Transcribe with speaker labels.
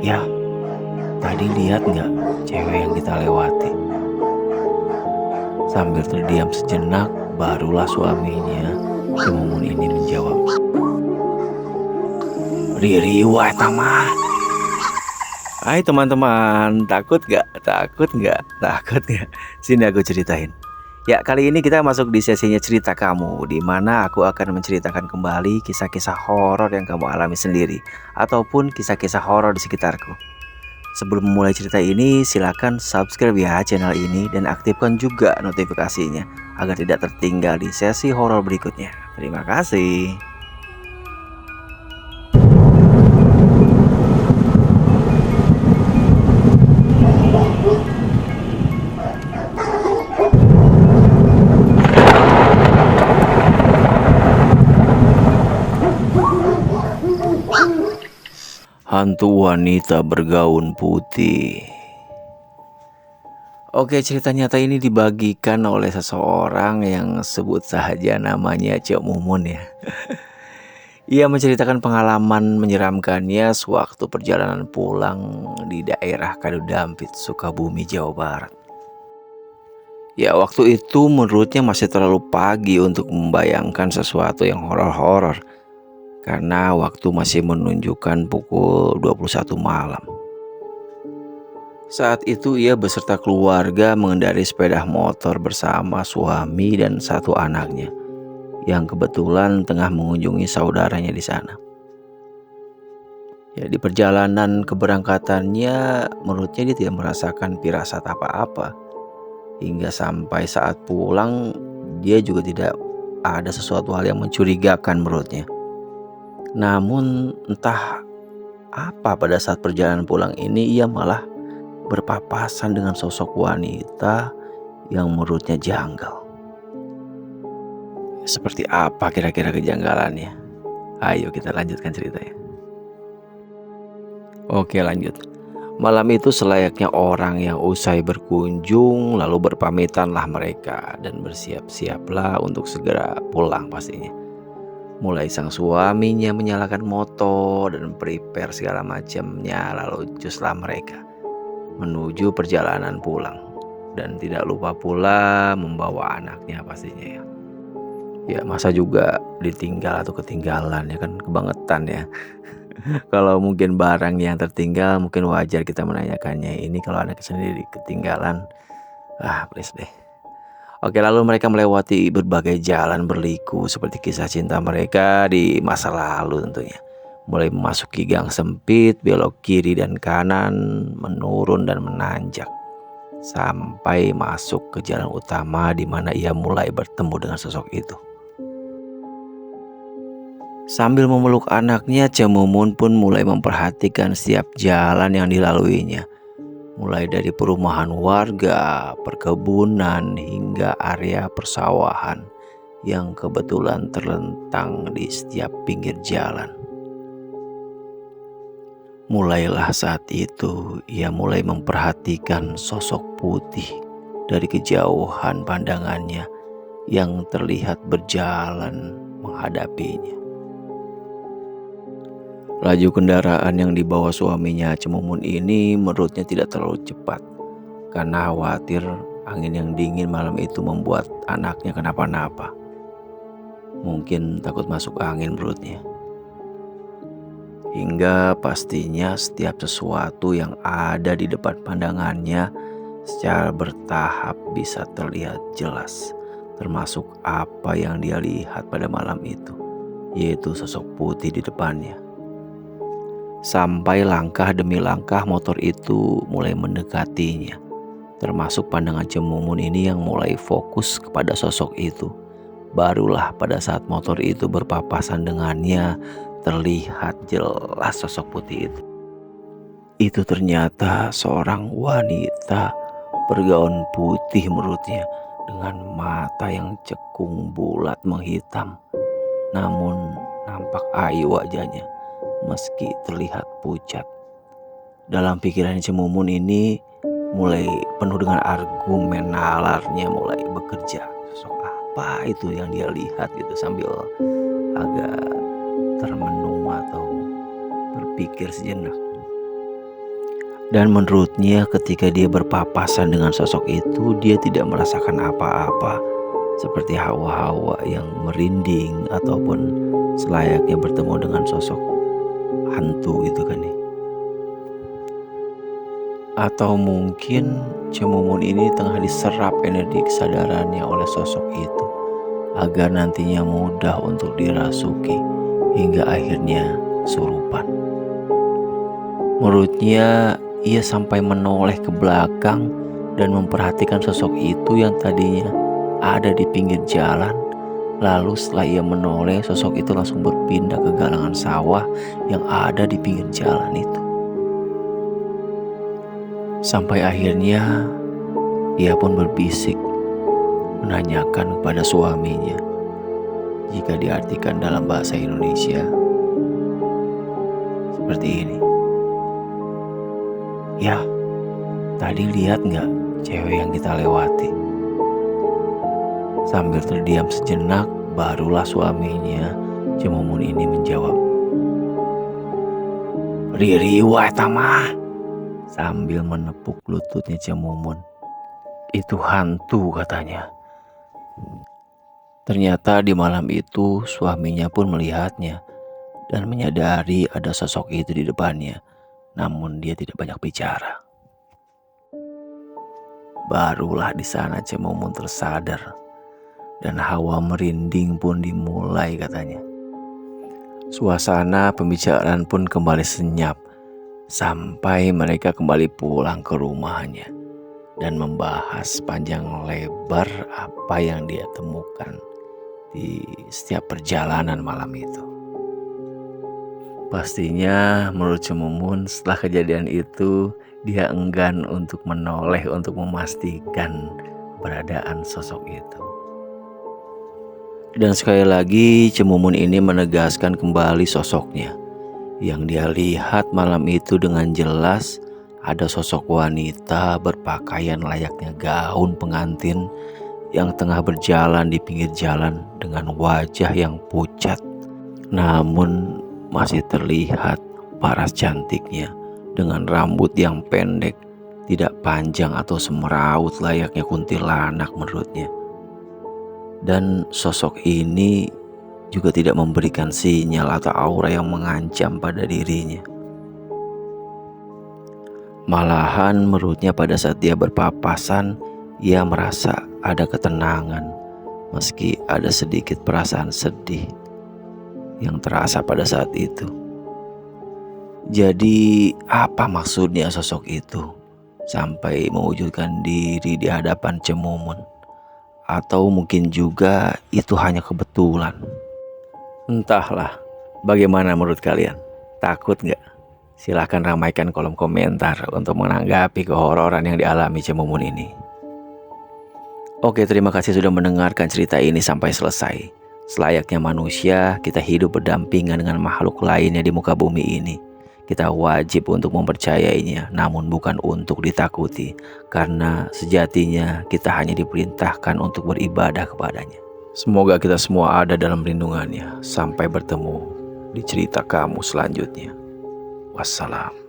Speaker 1: Ya, tadi lihat nggak cewek yang kita lewati? Sambil terdiam sejenak, barulah suaminya, si Mumun ini menjawab, Ririwa mah. Hai teman-teman, takut nggak? Takut nggak? Takut nggak? Sini aku ceritain. Ya, kali ini kita masuk di sesinya cerita kamu, di mana aku akan menceritakan kembali kisah-kisah horor yang kamu alami sendiri, ataupun kisah-kisah horor di sekitarku. Sebelum memulai cerita ini, silakan subscribe ya channel ini dan aktifkan juga notifikasinya agar tidak tertinggal di sesi horor berikutnya. Terima kasih. Hantu wanita bergaun putih. Oke, cerita nyata ini dibagikan oleh seseorang yang sebut saja namanya Cek Mumun ya. Ia menceritakan pengalaman menyeramkannya sewaktu perjalanan pulang di daerah Kadudampit, Sukabumi, Jawa Barat. Ya, waktu itu menurutnya masih terlalu pagi untuk membayangkan sesuatu yang horor-horor karena waktu masih menunjukkan pukul 21 malam. Saat itu ia beserta keluarga mengendarai sepeda motor bersama suami dan satu anaknya yang kebetulan tengah mengunjungi saudaranya di sana. Ya, di perjalanan keberangkatannya menurutnya dia tidak merasakan firasat apa-apa. Hingga sampai saat pulang dia juga tidak ada sesuatu hal yang mencurigakan menurutnya. Namun entah apa pada saat perjalanan pulang ini ia malah berpapasan dengan sosok wanita yang menurutnya janggal. Seperti apa kira-kira kejanggalannya? Ayo kita lanjutkan ceritanya. Oke, lanjut. Malam itu selayaknya orang yang usai berkunjung lalu berpamitanlah mereka dan bersiap-siaplah untuk segera pulang pastinya. Mulai sang suaminya menyalakan motor dan prepare segala macamnya, lalu cuslah mereka menuju perjalanan pulang. Dan tidak lupa pula membawa anaknya pastinya ya. Ya masa juga ditinggal atau ketinggalan, ya kan kebangetan ya. Kalau mungkin barang yang tertinggal mungkin wajar kita menanyakannya. Ini kalau anak sendiri ketinggalan, please deh. Oke, lalu mereka melewati berbagai jalan berliku seperti kisah cinta mereka di masa lalu tentunya. Mulai memasuki gang sempit, belok kiri dan kanan, menurun dan menanjak. Sampai masuk ke jalan utama di mana ia mulai bertemu dengan sosok itu. Sambil memeluk anaknya, Cemumun pun mulai memperhatikan setiap jalan yang dilaluinya. Mulai dari perumahan warga, perkebunan, hingga area persawahan yang kebetulan terlentang di setiap pinggir jalan. Mulailah saat itu ia mulai memperhatikan sosok putih dari kejauhan pandangannya yang terlihat berjalan menghadapinya. Laju kendaraan yang dibawa suaminya Cemumun ini menurutnya tidak terlalu cepat karena khawatir angin yang dingin malam itu membuat anaknya kenapa-napa. Mungkin takut masuk angin menurutnya. Hingga pastinya setiap sesuatu yang ada di depan pandangannya secara bertahap bisa terlihat jelas, termasuk apa yang dia lihat pada malam itu, yaitu sosok putih di depannya. Sampai langkah demi langkah motor itu mulai mendekatinya, termasuk pandangan Cemumun ini yang mulai fokus kepada sosok itu. Barulah pada saat motor itu berpapasan dengannya, terlihat jelas sosok putih itu. Itu ternyata seorang wanita bergaun putih menurutnya, dengan mata yang cekung bulat menghitam. Namun nampak ayu wajahnya meski terlihat pucat. Dalam pikiran Cemumun ini mulai penuh dengan argumen, nalarnya mulai bekerja. Sosok apa itu yang dia lihat gitu, sambil agak termenung atau berpikir sejenak. Dan menurutnya ketika dia berpapasan dengan sosok itu, dia tidak merasakan apa-apa, seperti hawa-hawa yang merinding ataupun selayaknya bertemu dengan sosok hantu gitu kan ya. Atau mungkin Cemumun ini tengah diserap energi kesadarannya oleh sosok itu agar nantinya mudah untuk dirasuki hingga akhirnya kesurupan. Menurutnya ia sampai menoleh ke belakang dan memperhatikan sosok itu yang tadinya ada di pinggir jalan. Lalu setelah ia menoleh, sosok itu langsung berpindah ke galangan sawah yang ada di pinggir jalan itu. Sampai akhirnya ia pun berbisik menanyakan kepada suaminya, jika diartikan dalam bahasa Indonesia seperti ini. Ya, tadi lihat gak cewek yang kita lewati? Sambil terdiam sejenak, barulah suaminya Cemumun ini menjawab, "Ririwah tamah," sambil menepuk lututnya Cemumun. "Itu hantu," katanya. Ternyata di malam itu suaminya pun melihatnya dan menyadari ada sosok itu di depannya, namun dia tidak banyak bicara. Barulah di sana Cemumun tersadar dan hawa merinding pun dimulai katanya. Suasana pembicaraan pun kembali senyap sampai mereka kembali pulang ke rumahnya dan membahas panjang lebar apa yang dia temukan di setiap perjalanan malam itu. Pastinya menurut Cemumun setelah kejadian itu dia enggan untuk menoleh untuk memastikan keberadaan sosok itu. Dan sekali lagi Cemumun ini menegaskan kembali sosoknya. Yang dia lihat malam itu dengan jelas ada sosok wanita berpakaian layaknya gaun pengantin yang tengah berjalan di pinggir jalan dengan wajah yang pucat, namun masih terlihat paras cantiknya dengan rambut yang pendek, tidak panjang atau semeraut layaknya kuntilanak menurutnya. Dan sosok ini juga tidak memberikan sinyal atau aura yang mengancam pada dirinya. Malahan menurutnya pada saat dia berpapasan, ia merasa ada ketenangan meski ada sedikit perasaan sedih yang terasa pada saat itu. Jadi apa maksudnya sosok itu sampai mewujudkan diri di hadapan Cemumun? Atau mungkin juga itu hanya kebetulan? Entahlah, bagaimana menurut kalian? Takut gak? Silahkan ramaikan kolom komentar untuk menanggapi kehororan yang dialami Cemumun ini. Oke, terima kasih sudah mendengarkan cerita ini sampai selesai. Selayaknya manusia, kita hidup berdampingan dengan makhluk lainnya di muka bumi ini. Kita wajib untuk mempercayainya, namun bukan untuk ditakuti, karena sejatinya kita hanya diperintahkan untuk beribadah kepadanya. Semoga kita semua ada dalam lindungannya. Sampai bertemu di cerita kamu selanjutnya. Wassalam.